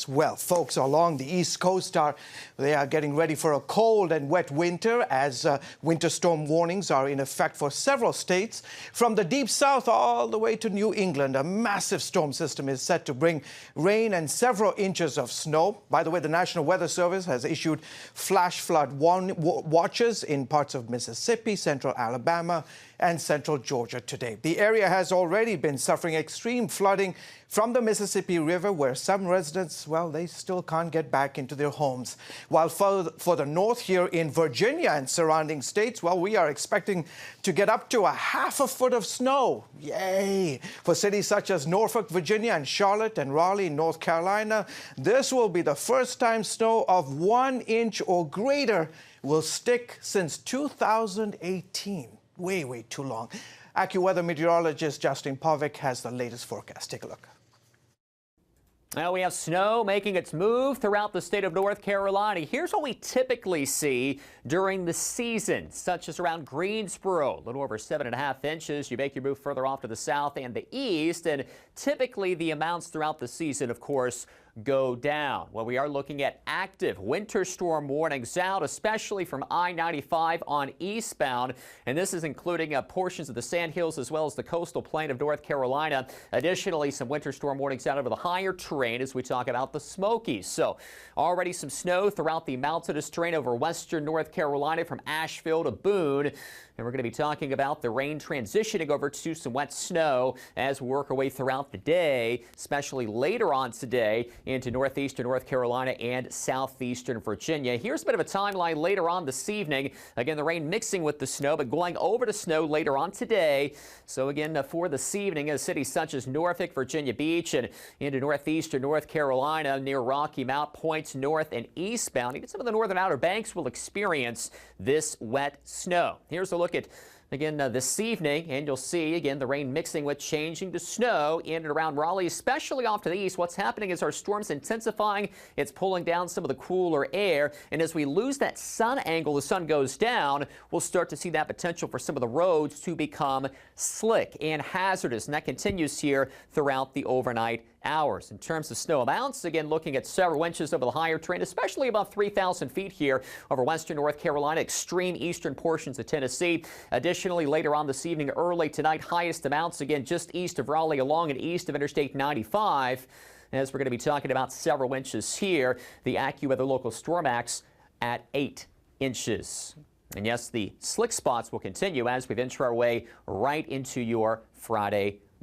Well, folks along the East Coast are getting ready for a cold and wet winter as winter storm warnings are in effect for several states. From the deep south all the way to New England, a massive storm system is set to bring rain and several inches of snow. By the way, the National Weather Service has issued flash flood watches in parts of Mississippi, central Alabama, and central Georgia today. The area has already been suffering extreme flooding from the Mississippi River, where some residents, well, they still can't get back into their homes. While for the north here in Virginia and surrounding states, well, we are expecting to get up to a ½ foot of snow. Yay! For cities such as Norfolk, Virginia, and Charlotte and Raleigh, North Carolina, this will be the first time snow of 1 inch or greater will stick since 2018. Way too long. AccuWeather meteorologist Justin Povic has the latest forecast. Take a look. Now we have snow making its move throughout the state of North Carolina. Here's what we typically see during the season, such as around Greensboro, a little over 7.5 inches. You make your move further off to the south and the east, and typically the amounts throughout the season, of course, go down. Well, we are looking at active winter storm warnings out, especially from I-95 on eastbound, and this is including portions of the Sandhills as well as the coastal plain of North Carolina. Additionally, some winter storm warnings out over the higher terrain as we talk about the Smokies. So already some snow throughout the mountainous terrain over western North Carolina from Asheville to Boone. And we're going to be talking about the rain transitioning over to some wet snow as we work our way throughout the day, especially later on today into northeastern North Carolina and southeastern Virginia. Here's a bit of a timeline later on this evening. Again, the rain mixing with the snow, but going over to snow later on today. So again, for this evening, cities such as Norfolk, Virginia Beach, and into northeastern North Carolina near Rocky Mount points north and eastbound. Even some of the northern Outer Banks will experience this wet snow. Here's a look at again this evening, and you'll see again the rain mixing with changing to snow in and around Raleigh, especially off to the east. What's happening is our storm's intensifying. It's pulling down some of the cooler air, and as we lose that sun angle, the sun goes down, we'll start to see that potential for some of the roads to become slick and hazardous, and that continues here throughout the overnight hours. In terms of snow amounts, again looking at several inches over the higher terrain, especially above 3,000 feet here over western North Carolina, extreme eastern portions of Tennessee. Additionally, later on this evening, early tonight, highest amounts again just east of Raleigh along and east of Interstate 95. As we're going to be talking about several inches here, the AccuWeather local storm max at 8 inches. And yes, the slick spots will continue as we venture our way right into your Friday